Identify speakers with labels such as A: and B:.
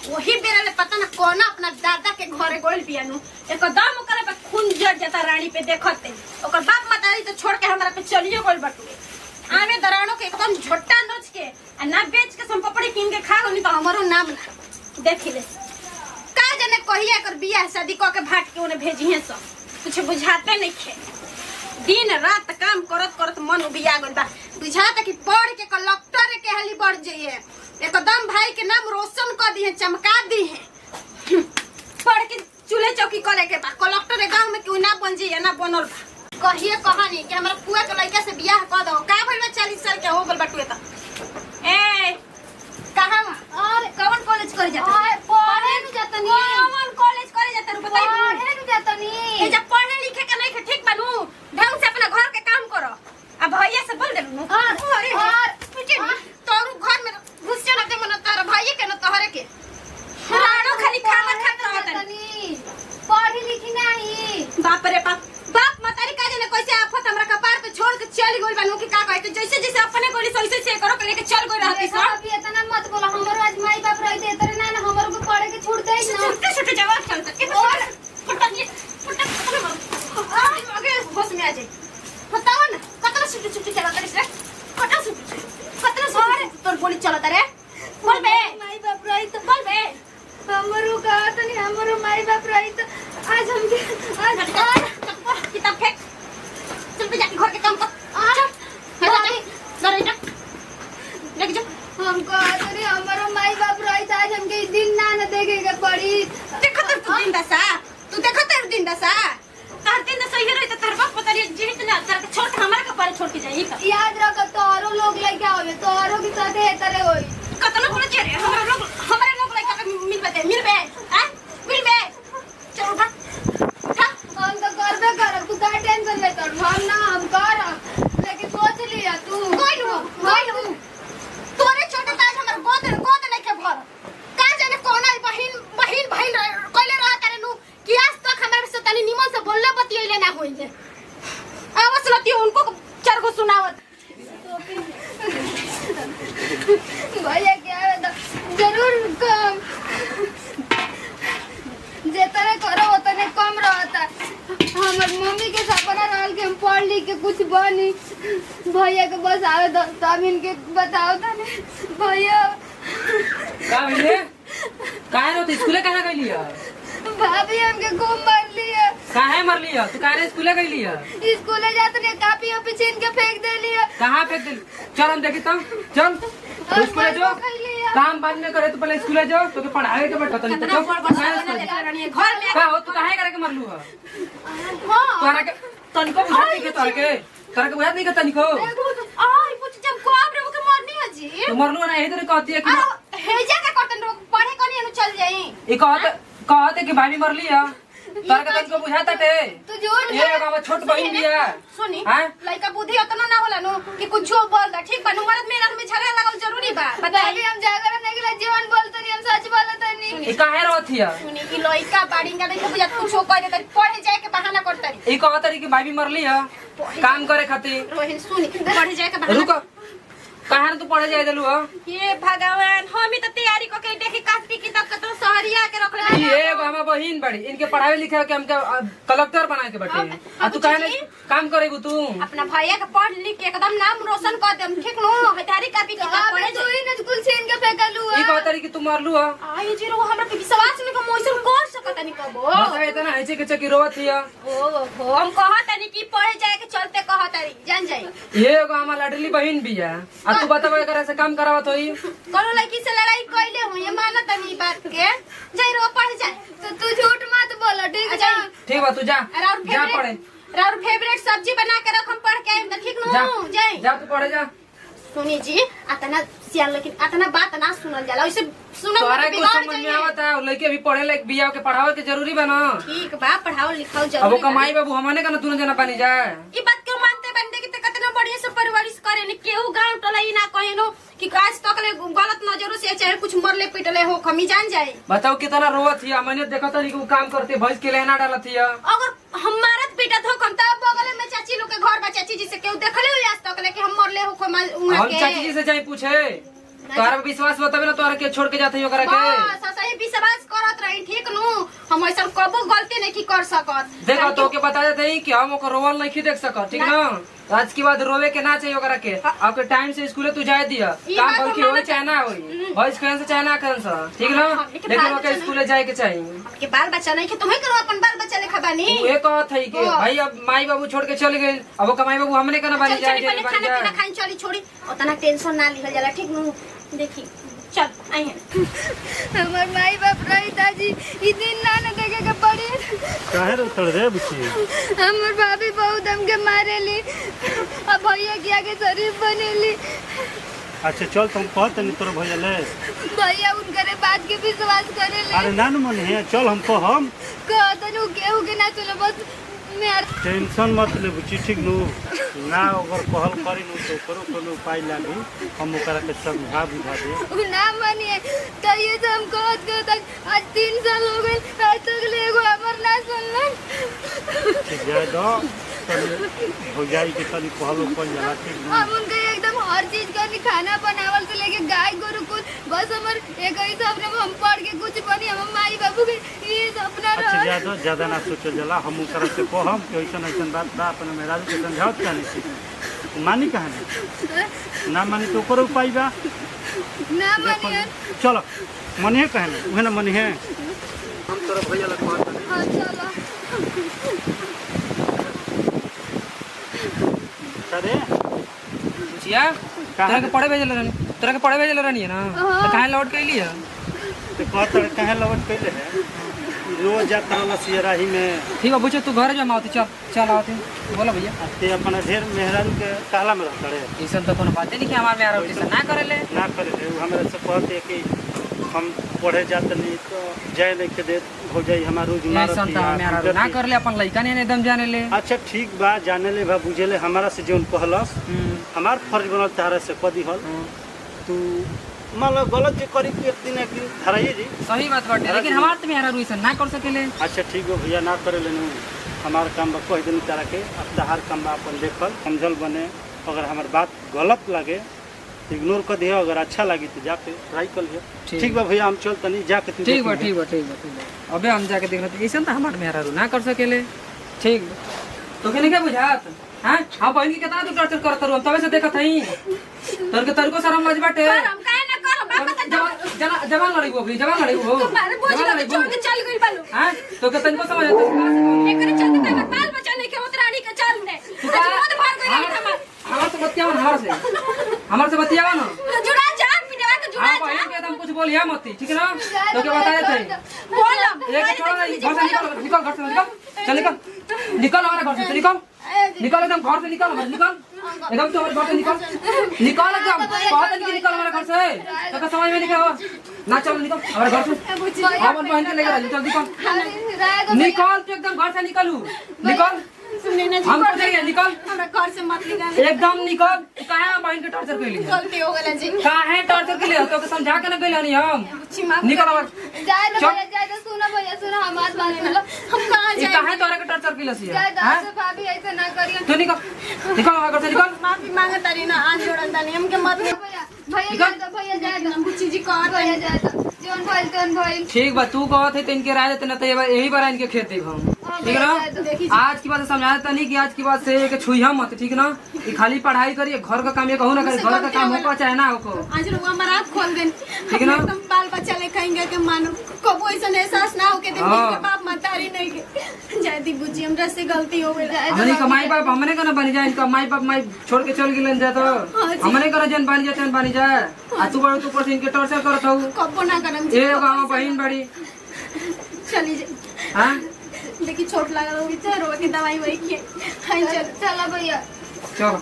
A: वही बेरा ले पता ना कौन अपना दादा के घरे गोल पियानु एकदम करे पे खून जड़ जाता रानी पे देखते ओकर बाप मतारी तो छोड़ के हमरा पे चलियो गोल बटुए आवे दराणो के एकदम झोटा नोच के आ ना बेच के संपपड़ी किन के खा गनी तो हमरो नाम ना देखि ले का जने कहिया कर बियाह शादी क के भाट के ओने भेजी है सब कुछ बुझाते नहीं खे दिन रात काम करत करत मन उबिया गइल बा बुझाता कि पढ़ के कलेक्टर के हाली बढ़ जाइए एकदम भाई के नाम रोशन कर दी है चमका दी है पढ़ के चूल्हे चौकी करे के बा कलेक्टर गांव में क्यों ना बन जाइए ना बनल बा कहिए कहानी कि हमरा पुआ के लड़का से बियाह कर दो का भइल 40 साल के हो गइल बटुए त ए कहां और कौन कॉलेज करे जाता है पढ़े न जातनी कौन कॉलेज करे जाता रू बताई पढ़े न जातनी ए जब पढ़े लिखे के नहीं ठीक बनू ढंग से अपना घर के काम करो अब भैया से बोल देलू अरे और पूछे तोरू घर में घुस जाना दे मन तार भैया के न तोहरे के राणो खाली खाना खात रहतनी पढ़ी लिखी नहीं बाप रे बाप बाप मतारी का जने कैसे आफत हमरा कपार पे छोड़ के चल गइल बानू कि का कहते जैसे जैसे अपने गोली सही से करो के लेके चल गइल रहती सब अभी इतना मत बोलो हमरो आज माई बाप रही दे तेरे ना हमरो को पढ़े के छोड़ दे ना छोटे छोटे जवाब चलता के और फटा आगे होश में आ जाए बताओ ना कतना छोटे छोटे चला करे से कतना छोटे कतना छोटे तोर गोली चलता रे बोल बे माई बाप रही तो बोल बे हमरो का तो नहीं हमरो माई बाप रही तो आज हम आज किताब फेंक चल पे जाके घर के काम कर चल लड़ाई जा लेके जा हमको अरे हमारा माई बाप रही था आज हमके दिन ना देखेगा पड़ी देखो तू दिन दशा तू देखो तेरे दिन दशा तार दिन दशा ही रही तो तेरे बाप पता नहीं जीवित ना तेरे के छोड़ हमारे कपारे छोड़ के जाई याद रख तोरो लोग लेके आओगे तोरो के साथ है करे होई कतना बोले छे रे हमारे लोग लेके मिल बे हैं मिल बे चल उठा हम तो करबे कर तू का टेंशन ले कर हम ना हम कर लेकिन सोच लिया तू कोई तोरे छोटे ताज हमर गोद नहीं के भर का जाने कोना बहिन कोइले रहा करे नु कि आज तक हमरे से तनी निमन से बोलले बतियले ना होइले आवस लती उनको चार गो सुनावत भैया क्या जरूर कम जेतने करो उतने कम रहता हमर मम्मी के सपना रहल के हम पढ़ लिख के कुछ बनी भैया के बस आवे तब इनके बताओ तने भैया
B: का भइले काहे रो स्कूले काहे गइली है
A: भाभी हमके खूब मार लिया
B: काहे मर लिया तू काहे स्कूले गइली है
A: स्कूले जाते ने कापी पे छीन के फेंक दे लिया
B: कहां फेंक दे चल हम देखी तब चल तू स्कूले जो काम बंद नहीं करे तो पहले स्कूले जाओ तो के पढ़ावे के बैठा तनी तो घर में का हो तू काहे करे के मरलू है तोरा के तनिको बुझा नहीं के तोरा के बुझा नहीं के तनिको
A: आई पूछ जब को आप रे के मरनी है जी
B: तो मरलू ना इधर कहती है कि
A: हेजा का कटन रो पढ़े कनी नु चल जाई
B: ई कहते कि भाभी मरली है तोरा के तनिको बुझाता टे
A: तू झूठ
B: ये बाबा छोट बहन बिया
A: सुनी
B: हां
A: लइका बुद्धि उतना ना होला नु कि कुछो बोल दा ठीक बा नु मरद मेरा में झगड़ा लगल जरूरी बा बताइए हम झगड़ा नहीं के जीवन बोलते नहीं हम सच बोलते नहीं
B: ई काहे रहत हिया
A: सुनी कि लइका बाड़ींगा नहीं बुझा कुछो कह देता पढ़े जाए के बहाना करता
B: ई कहतरी कि भाभी मरली है काम करे खातिर
A: रोहिन सुनी पढ़े जाए के बहाना
B: रुको कहां तू पढ़े जाए देलू हो
A: ये भगवान हम ही तो तैयारी को के देखी कापी किताब के तो शहरिया के रख ले
B: ये हमार बहिन बड़ी इनके पढ़ावे लिखे के हमके कलेक्टर बना के बैठे आ तू काहे काम करेबू तू
A: अपना भैया के पढ़ लिख के एकदम नाम रोशन कर देम ठीक नो हटारी कापी किताब पढ़े तू ही न स्कूल छीन के फेंकलू
B: ई कहतरी कि तू मरलू हो
A: आई जी रो हमरा पे विश्वास नहीं को मोइसन कर सकत नहीं कबो
B: बस इतना ऐसे के चकी रोवत हिया
A: ओ हम कहत नहीं कि पढ़े जाए के चलते कहत रही जान जाई
B: ये एगो हमार लाडली बहिन बिया आ तू बतावे करे से काम करावत होई
A: करो लड़की से लड़ाई कइले हो ये मानत नहीं बात के जाई रो पढ़ जाए तो तू झूठ मत बोल ठीक है
B: ठीक बा तू जा जा पढ़े
A: और फेवरेट सब्जी बना के रख हम पढ़ के आइम ठीक नो जाई
B: जा तू पढ़े जा
A: सुनी जी अतना सियाल लेकिन अतना बात ना सुनल जाला वैसे सुनो
B: तोरा को समझ में आवत है लड़के अभी पढ़े लायक बिया के पढ़ावे के जरूरी बा ना
A: ठीक बा पढ़ाओ लिखाओ जरूरी
B: अब कमाई बाबू हमने का ना तू जना पानी जा
A: ई बात क्यों मानते बंदे की कितना बढ़िया से परवरिश करे ने केहू गांव टोला ई ना कहिनो कि आज तक ले गलत नजरों से चाहे कुछ मरले पिटले हो कमी जान जाए
B: बताओ कितना रोवत हिया मैंने देखा था कि काम करते भैंस के लेना डालत हिया
A: अगर हम मारत पिटत हो कम तब बगल में चाची लोग के घर बा चाची जी से केहू देखले हो आज तक ले कि हम मरले हो कोई
B: हम चाची जी से जाई पूछे तोरा विश्वास बतावे ना तोरा के छोड़ के जाते हो करा के
A: हां सही ही विश्वास करत रही ठीक नु हम ऐसा कबो गलती नहीं की कर सकत
B: देखो तो के बता देते ही कि हम ओकर रोवल नहीं देख सकत ठीक ना आज के बाद रोवे के ना चाहिए ओकरा के आपके टाइम से स्कूल तू जाए दिया काम बल के होई चाहे ना होई वॉइस कहन से चाहे ना कहन से ठीक ना लेकिन ओके स्कूल जाए के चाहिए
A: के बाल बच्चा नहीं के तुम्हें करो अपन बाल बच्चा लेखा बानी
B: ये कहत है कि भाई अब माई बाबू छोड़ के चल गए अब ओका माई बाबू हमने कना बानी जाए
A: पहले खाना पीना खाई चली छोड़ी उतना टेंशन ना लिहल जाला ठीक नु देखी चल आई है
C: हमर माई बाप रही दादी ई दिन ना न देखे के पड़ी
D: काहे रे उतड़ रे बुची
C: हमर भाभी बहुत हमके मारेली अब भैया के आगे शरीफ बनेली
D: अच्छा चल तुम कहत नहीं तोर भैया ले
C: भैया उनकरे बात के विश्वास करेले
D: अरे ना मन है चल हमको हम
C: कहतनु केहू के ना चलो बस मेर
D: टेंशन मत ले बुची ठीक नु ना अगर कहल करी नु तो करो कोनो उपाय लागी हम ओकरा के समझा बुझा दे
C: उ ना मानिए तो ये तो हम कहत तक आज 3 साल हो गए आज तक ले एगो हमर ना सुनलन
D: ठीक जाए दो हो जाई के तनी कहलो कोन जाला ठीक नु
C: हम उनके एकदम हर चीज करनी खाना बनावल से लेके गाय गोरु कुल बस हमर एक ही सपने में हम पढ़ के कुछ बनी हम माई बाबू के ये सपना
D: अच्छा ज्यादा ना सोचल जाला हम ओकरा से कहम कि ऐसन ऐसन बात बा अपन मेहरारू के समझावत कानी छी मानी कहानी ना मानी तो करो उपाय बा
C: ना मानिए
D: चलो मनिए कहने उहे ना मनिए हम तोरा भैया लग कहत
C: हां चलो
D: अरे
B: बुचिया तोरा के पढ़े भेजल रहनी है ना तो काहे लौट के अइली है
D: तो कहत कहे लौट कैले है रोज जात रहल सियराही में
B: ठीक है बुचिया तू घर जा मावती चल आवते बोला भैया
D: ते अपन ढेर मेहरारू के काला में रहत रे
B: ऐसा तो कोनो बात नहीं कि हमार में आ रहा ना करेले
D: ना करे रे हमरा से कहते कि हम पढ़े जात नहीं तो जाए नहीं के दे हो जाई हमार रोज
B: ऐसा तो हमार ना करले अपन लइका ने एकदम जाने ले
D: अच्छा ठीक बा जाने ले बा बुझेले हमारा से जोन कहलस हमार फर्ज बनल तारा से कदी हल तू मान लो गलत जे करी के एक दिन एक दिन धराइए जी
B: सही बात बाटे लेकिन हमार तो मेरा रुई ना कर सकेले
D: अच्छा ठीक हो भैया ना करे लेनु हमार काम बा कह दिन तारा के अब तहार काम बा अपन देखल समझल बने अगर हमार बात गलत लगे इग्नोर कर दिया अगर अच्छा लगी तो जाके ट्राई कर लियो ठीक बा भैया हम चल तनी जाके तू
B: ठीक बा अबे हम जाके देख रहे ऐसा तो हमार मेरा रू ना कर सकेले ठीक तो के नहीं क्या बुझात हां हां बहन की कितना तू टॉर्चर करत रहू तबे से देखत हई तोर को शरम लज बाटे
A: हम काहे ना करो बाप
B: जवान लड़ी हो जवान लड़ी हो
A: तुम्हारे बोझ लगे छोड़ के चल गई बालू
B: हां तो के तनको समझ आता
A: एकरे चलते तक बाल बच्चा नहीं के उतरानी के चल दे आज बहुत भर गई
B: हमार से बतियावा हमार से बतियावा ना
A: जुड़ा जा पिनेवा के जुड़ा
B: हां बहन के एकदम कुछ बोलिया मत ठीक है ना तो के बता देते
A: बोल
B: एक छोड़ घर से निकल घर से निकल चल निकल हमारे घर से निकल एकदम घर से निकल एकदम तो हमारे घर से निकल एकदम बहुत दिन निकल हमारे घर से तो समझ में नहीं क्या ना चल निकल हमारे घर से अपन बहन के लेकर चल निकल तो एकदम घर से निकल
A: सुनने ना
B: हम तो जाइए निकल
A: हमरा घर से मत निकाल
B: एकदम निकल काहे बहन के टॉर्चर कर ली
A: गलती हो गेला जी
B: काहे टॉर्चर कर लिया तो समझा के ना गइल नहीं हम निकल हमारे
C: जाए ना भैया जाए सुनो भैया सुनो हमार बात सुनो
A: हम कहां
B: ये
A: जाए
B: काहे तोरा के टॉर्चर कर लिया
C: जाए दास भाभी ऐसे ना करियो
B: तू निकल हमारे घर से निकल
A: माफी मांगे तारी ना आज जोड़न तानी हमके मत
C: भैया जाए तो
A: बुच्ची जी कह
C: भैया जाए तो जोन भइल
B: ठीक बा तू कहत है तो इनके राय देते ना तो यही बार इनके खेत देख हम ठीक है ना आज की बात समझा देता नहीं कि आज की बात से छुई हम मत ठीक ना ये खाली पढ़ाई करिए घर का काम ये कहूँ ना करे घर का काम होगा चाहे ना हो
A: आज लोग हमारा आँख खोल गए
B: ठीक है ना?
A: एकदम बाल बच्चा ले कहेंगे कि मानो कबो ऐसा एहसास ना हो के दिन
B: हाँ।
A: के बाप मतारी नहीं के जाती बुच्ची हमरा से गलती हो गई
B: हमने का माई बाप हमने का ना बनी जाए इनका माई बाप माई छोड़ के चल गिलन जाए तो हमने का जन बनी जाए बनी जाए आ तू बड़ो तू पर इनके टॉर्चर करत हो
A: कबो ना करम
B: ए गांव बहन बड़ी
A: चली जा
B: हां
A: देखी चोट लगा होगी तो रोके दवाई वही के हां चल
C: चला भैया
B: चलो